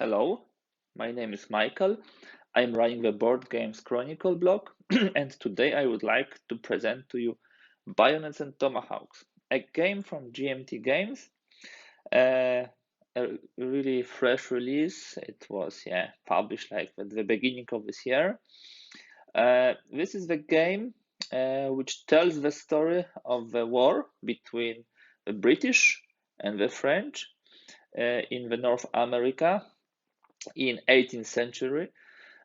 Hello, my name is Michael. I'm running the Board Games Chronicle blog, and today I would like to present to you Bayonets and Tomahawks, a game from GMT Games. Uh, a really fresh release. It was published like at the beginning of this year. This is the game which tells the story of the war between the British and the French in the North America in 18th century.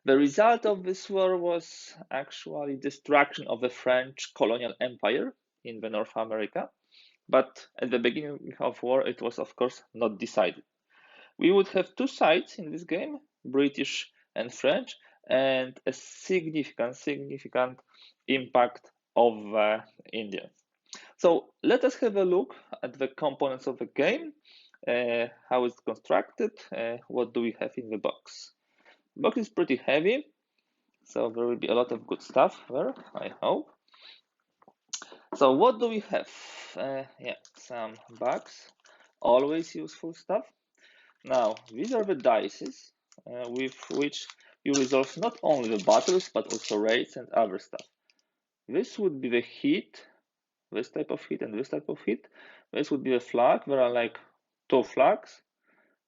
The result of this war was actually destruction of the French colonial empire in the North America. But at the beginning of war, it was of course not decided. We would have two sides in this game, British and French, and a significant impact of Indians. So let us have a look at the components of the game, how it's constructed, what do we have in the box. The box is pretty heavy, so there will be a lot of good stuff there, I hope. So what do we have? Some bugs, always useful stuff. Now, these are the dices with which you resolve not only the battles, but also raids and other stuff. This would be the hit, this type of hit and this type of hit. This would be the flag. There are like two flags.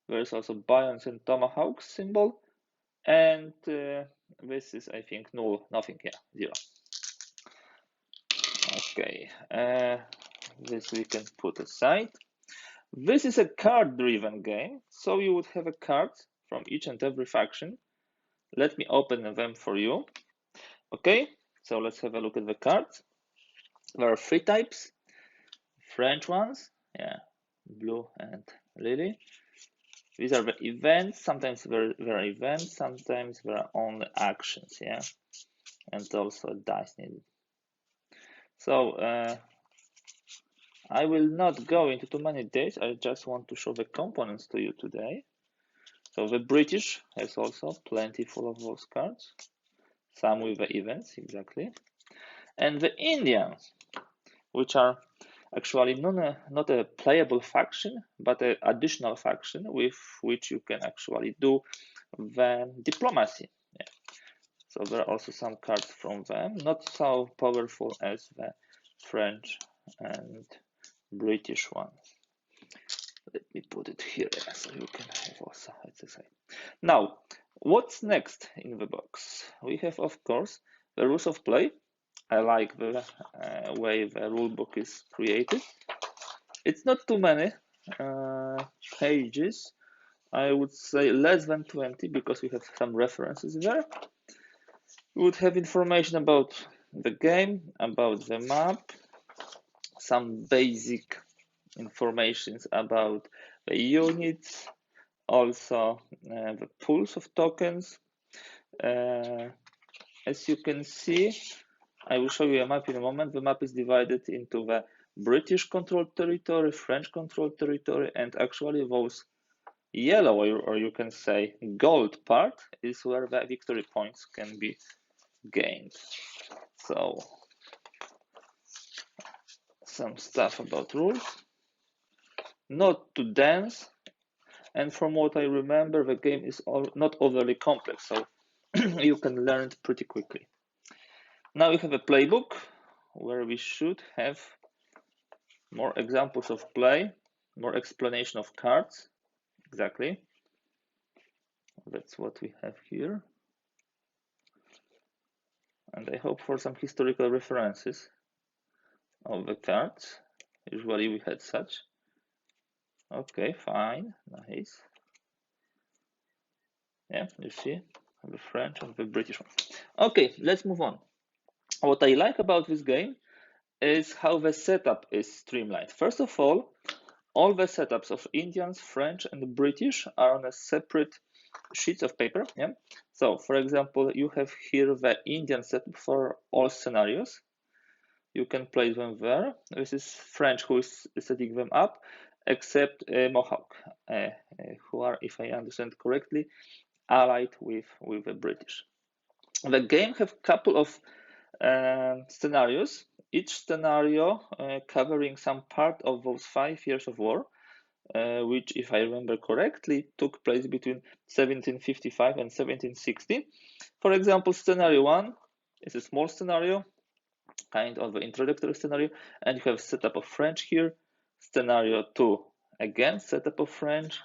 There is also Bayonets and Tomahawks symbol. And this is, I think, null, nothing here, zero. Okay, this we can put aside. This is a card-driven game, so you would have a card from each and every faction. Let me open them for you. Okay, so let's have a look at the cards. There are three types. French ones, blue and lily. These are the events. Sometimes there are events, sometimes there are only actions, and also dice needed. So I will not go into too many details. I just want to show the components to you today. So the British has also plenty full of those cards, some with the events exactly, and the Indians, which are actually not a playable faction, but an additional faction with which you can actually do the diplomacy. So there are also some cards from them, not so powerful as the French and British ones. Let me put it here so you can have also at the side. Now, what's next in the box? We have, of course, the rules of play. I like the way the rulebook is created. It's not too many pages. I would say less than 20 because we have some references there. We would have information about the game, about the map, some basic informations about the units, also the pools of tokens. As you can see, I will show you a map in a moment. The map is divided into the British controlled territory, French controlled territory, and actually those yellow, or you can say gold part, is where the victory points can be gained. So some stuff about rules, not too dense, and from what I remember, the game is not overly complex, so you can learn it pretty quickly. Now we have a playbook where we should have more examples of play, more explanation of cards. Exactly. That's what we have here. And I hope for some historical references of the cards. Usually we had such. Okay, fine, nice. Yeah, you see the French and the British one. Okay, let's move on. What I like about this game is how the setup is streamlined. First of all the setups of Indians, French, and British are on a separate sheets of paper. So, for example, you have here the Indian setup for all scenarios. You can place them there. This is French who is setting them up, except Mohawk, who are, if I understand correctly, allied with the British. The game have a couple of scenarios, each scenario covering some part of those 5 years of war. which, if I remember correctly, took place between 1755 and 1760. For example, scenario 1 is a small scenario, kind of an introductory scenario, and you have setup of French here. Scenario 2, again, setup of French.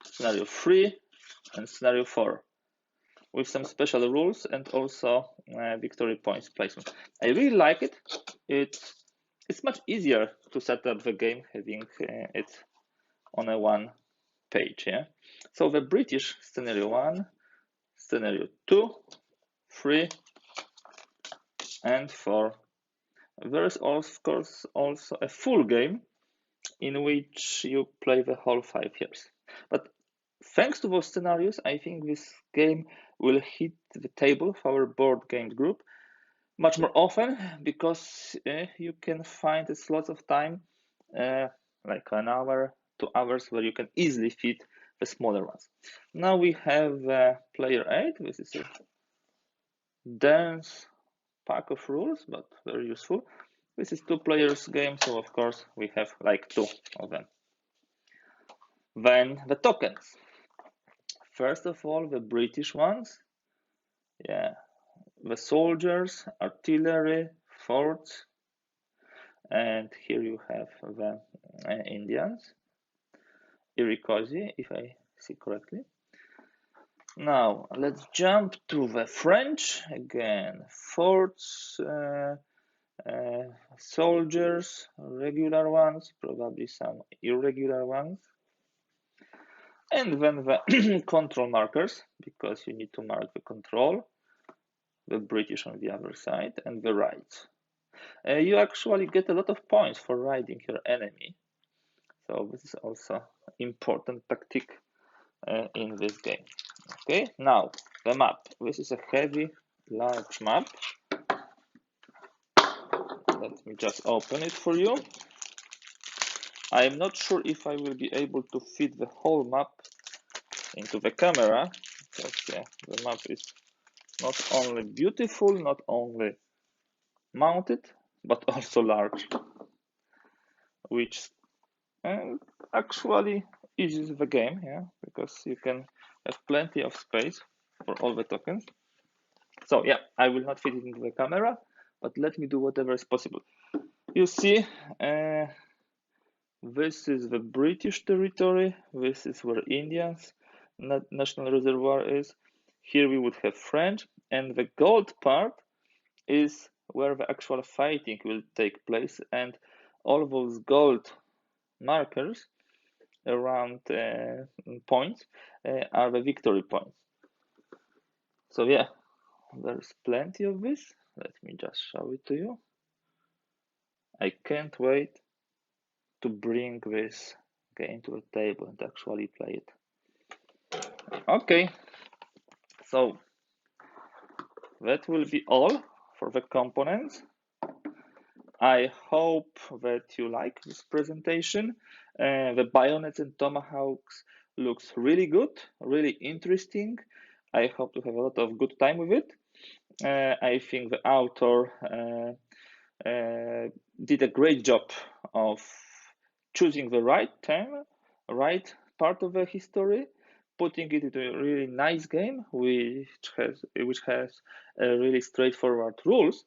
Scenario 3 and scenario 4, with some special rules and also victory points placement. I really like it. It's much easier to set up the game having it on a one page. Yeah. So the British scenario 1, scenario 2, 3, and 4. There is of course also a full game in which you play the whole 5 years. But thanks to those scenarios, I think this game will hit the table of our board game group much more often, because you can find a slots of time, like an hour, 2 hours, where you can easily fit the smaller ones. Now we have player 8. This is a dense pack of rules, but very useful. This is 2 players game, so of course we have like 2 of them. Then the tokens. First of all, the British ones. Yeah, the soldiers, artillery, forts, and here you have the Indians, Iroquois, if I see correctly. Now let's jump to the French again. Forts, soldiers, regular ones, probably some irregular ones, and then the control markers, because you need to mark the control. The British on the other side, and the rights. You actually get a lot of points for riding your enemy, so this is also important tactic in this game. Okay, now the map. This is a heavy, large map. Let me just open it for you. I am not sure if I will be able to fit the whole map into the camera, because yeah, the map is not only beautiful, not only mounted, but also large, which actually eases the game, yeah, because you can have plenty of space for all the tokens. So yeah, I will not fit it into the camera, but let me do whatever is possible. You see, this is the British territory. This is where Indians National Reservoir is. Here we would have French, and the gold part is where the actual fighting will take place, and all those gold markers around points are the victory points. So yeah, there's plenty of this. Let me just show it to you. I can't wait to bring this game to the table and actually play it. Okay, so that will be all for the components. I hope that you like this presentation. The Bayonets and Tomahawks looks really good, really interesting. I hope to have a lot of good time with it. I think the author did a great job of choosing the right term, right part of the history, putting it into a really nice game, which has really straightforward rules,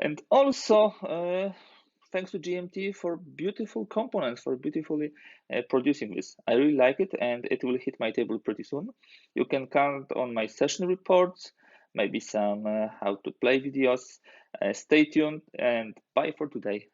and also thanks to GMT for beautiful components, for beautifully producing this. I really like it, and it will hit my table pretty soon. You can count on my session reports, maybe some how to play videos. Stay tuned, and bye for today.